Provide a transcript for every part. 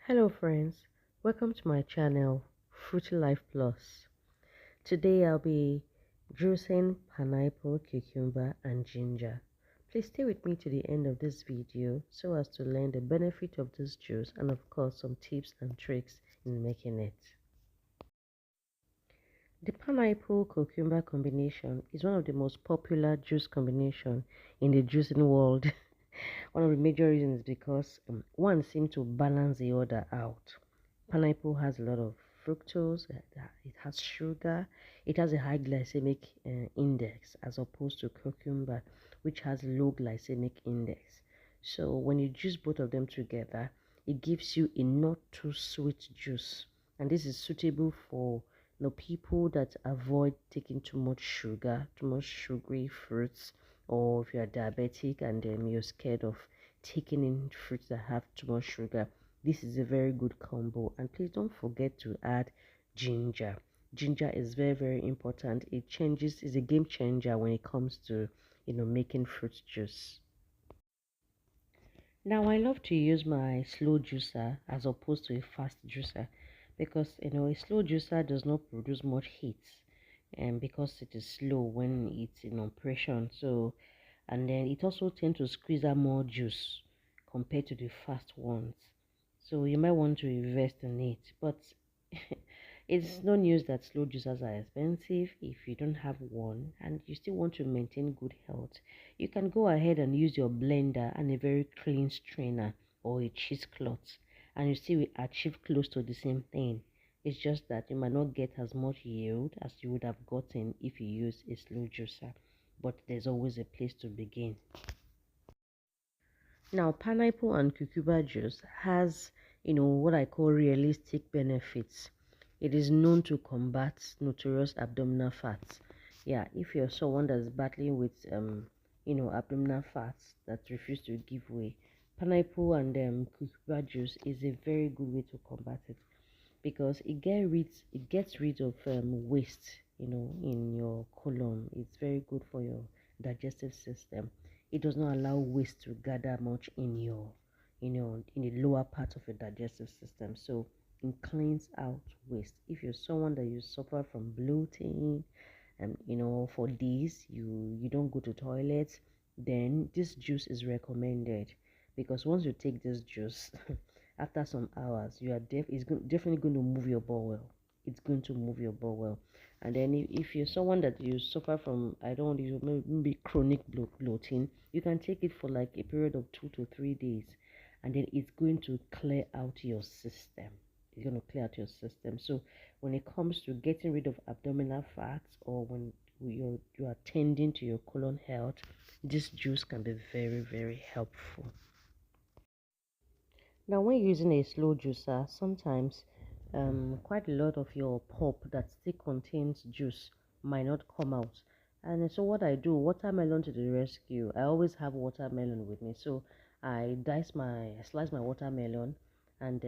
Hello friends, welcome to my channel Fruity Life Plus. Today I'll be juicing pineapple, cucumber and ginger. Please stay with me to the end of this video so as to learn the benefit of this juice and of course some tips and tricks in making it. The pineapple cucumber combination is one of the most popular juice combination in the juicing world. One of the major reasons is because one seems to balance the other out. Pineapple has a lot of fructose, it has sugar, it has a high glycemic index as opposed to cucumber, which has low glycemic index. So when you juice both of them together, it gives you a not too sweet juice, and this is suitable for people that avoid taking too much sugar, too much sugary fruits, or if you are diabetic and you're scared of taking in fruits that have too much sugar. This is a very good combo. And please don't forget to add ginger. Ginger is very important. Is a game changer when it comes to making fruit juice. Now I love to use my slow juicer as opposed to a fast juicer because a slow juicer does not produce much heat, and because it is slow when it's in operation. So, and then it also tends to squeeze out more juice compared to the fast ones. So you might want to invest in it, but it's no news that slow juicers are expensive. If you don't have one and you still want to maintain good health, you can go ahead and use your blender and a very clean strainer or a cheesecloth, and you still will achieve close to the same thing. It's just that you might not get as much yield as you would have gotten if you use a slow juicer, but there's always a place to begin. Now, pineapple and cucumber juice has, what I call realistic benefits. It is known to combat notorious abdominal fats. Yeah, if you're someone that's battling with, abdominal fats that refuse to give way, pineapple and cucumber juice is a very good way to combat it because it gets rid of waste, in your colon. It's very good for your digestive system. It does not allow waste to gather much in in the lower part of your digestive system. So it cleans out waste. If you're someone that you suffer from bloating, and for this you don't go to toilets, then this juice is recommended because once you take this juice after some hours you are definitely going to move your bowel. It's going to move your bowel. And then if you're someone that you suffer from, I don't want you, maybe chronic bloating, you can take it for like a period of 2 to 3 days, and then it's going to clear out your system. It's going to clear out your system. So when it comes to getting rid of abdominal fats, or when you are tending to your colon health, this juice can be very helpful. Now, when using a slow juicer, sometimes quite a lot of your pulp that still contains juice might not come out. And so what I do, watermelon to the rescue. I always have watermelon with me. So I slice my watermelon, and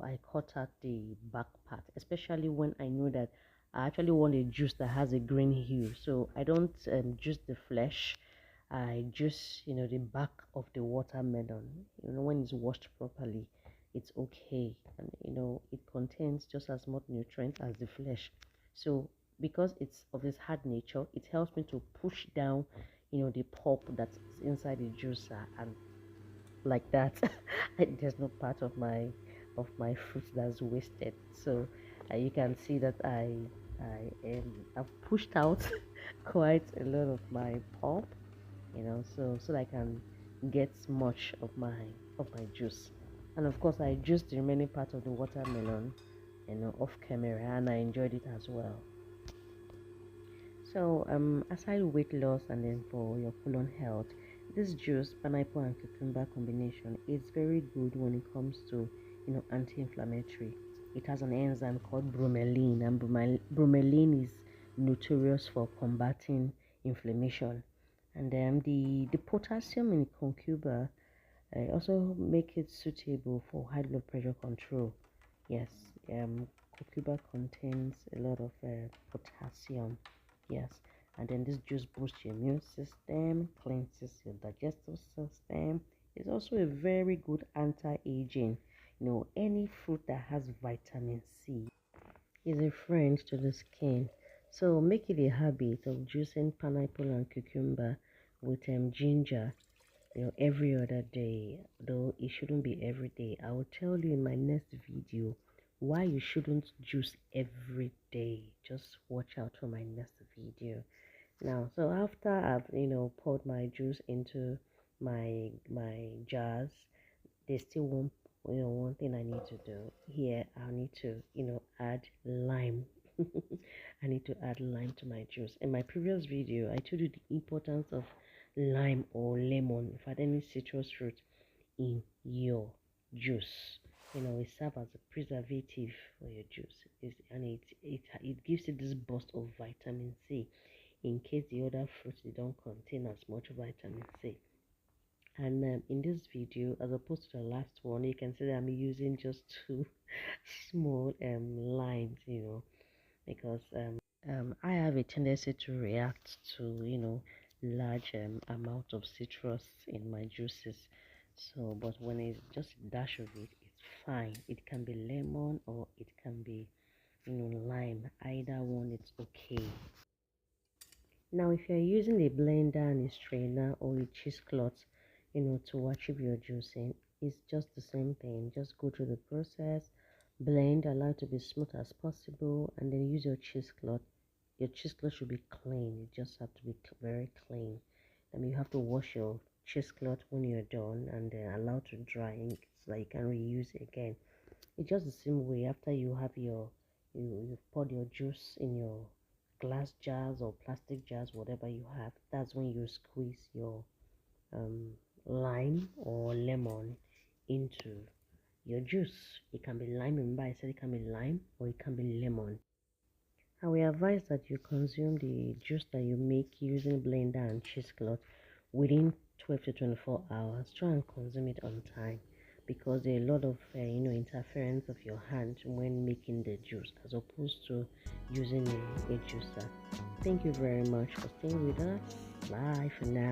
I cut out the back part, especially when I know that I actually want a juice that has a green hue. So I don't juice the flesh. I juice, the back of the watermelon. When it's washed properly, it's okay, and it contains just as much nutrient as the flesh. So because it's of this hard nature, it helps me to push down, the pulp that's inside the juicer, and like that, there's no part of my fruit that's wasted. So you can see that I've pushed out quite a lot of my pulp, so that I can get much of my juice. And of course I juiced the remaining part of the watermelon, off camera, and I enjoyed it as well. So aside weight loss and then for your colon health, this juice, pineapple and cucumber combination, is very good when it comes to anti-inflammatory. It has an enzyme called bromelain, and bromelain is notorious for combating inflammation. And then the potassium in cucumber also make it suitable for high blood pressure control. Yes, cucumber contains a lot of potassium. Yes, and then this juice boosts your immune system, cleanses your digestive system. It's also a very good anti-aging. Any fruit that has vitamin C is a friend to the skin. So make it a habit of juicing pineapple and cucumber with ginger, every other day. Though it shouldn't be every day. I will tell you in my next video why you shouldn't juice every day. Just watch out for my next video. Now, so after I've poured my juice into my jars, there's still one thing I need to do here. I need to add lime. I need to add lime to my juice. In my previous video, I told you the importance of lime or lemon, if had any citrus fruit in your juice. It serves as a preservative for your juice. And it gives it this burst of vitamin C in case the other fruits they don't contain as much vitamin C. And in this video, as opposed to the last one, you can see that I'm using just two small limes, because I have a tendency to react to large amount of citrus in my juices. So but when it's just a dash of it, it's fine. It can be lemon or it can be lime. Either one, it's okay. Now, if you're using a blender and a strainer or a cheesecloth, to achieve your juicing, it's just the same thing. Just go through the process, blend, allow it to be smooth as possible, and then use your cheesecloth. Your cheesecloth should be clean. It just have to be very clean. You have to wash your cheesecloth when you're done, and then allow to dry so that you can reuse it again. It's just the same way after you have you've poured your juice in your glass jars or plastic jars, whatever you have. That's when you squeeze your lime or lemon into your juice. It can be lime. Remember I said it can be lime or it can be lemon. I will advise that you consume the juice that you make using blender and cheesecloth within 12 to 24 hours. Try and consume it on time, because there are a lot of interference of your hand when making the juice as opposed to using a juicer. Thank you very much for staying with us. Bye for now.